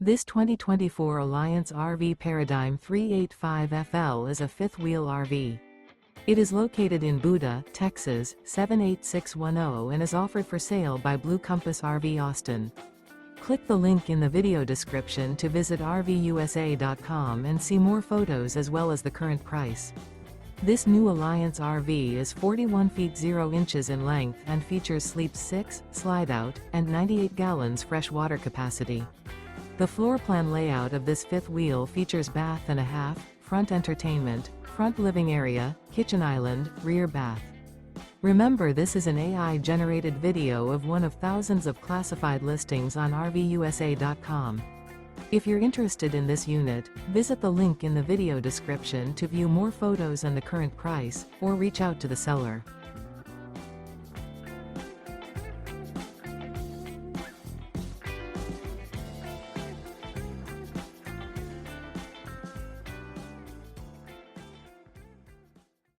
This 2024 Alliance RV Paradigm 385FL is a fifth-wheel RV. It is located in Buda, Texas, 78610 and is offered for sale by Blue Compass RV Austin. Click the link in the video description to visit RVUSA.com and see more photos as well as the current price. This new Alliance RV is 41 feet 0 inches in length and features Sleep 6, Slideout, and 98 gallons fresh water capacity. The floor plan layout of this fifth wheel features bath and a half, front entertainment, front living area, kitchen island, rear bath. Remember, this is an AI-generated video of one of thousands of classified listings on RVUSA.com. If you're interested in this unit, visit the link in the video description to view more photos and the current price, or reach out to the seller.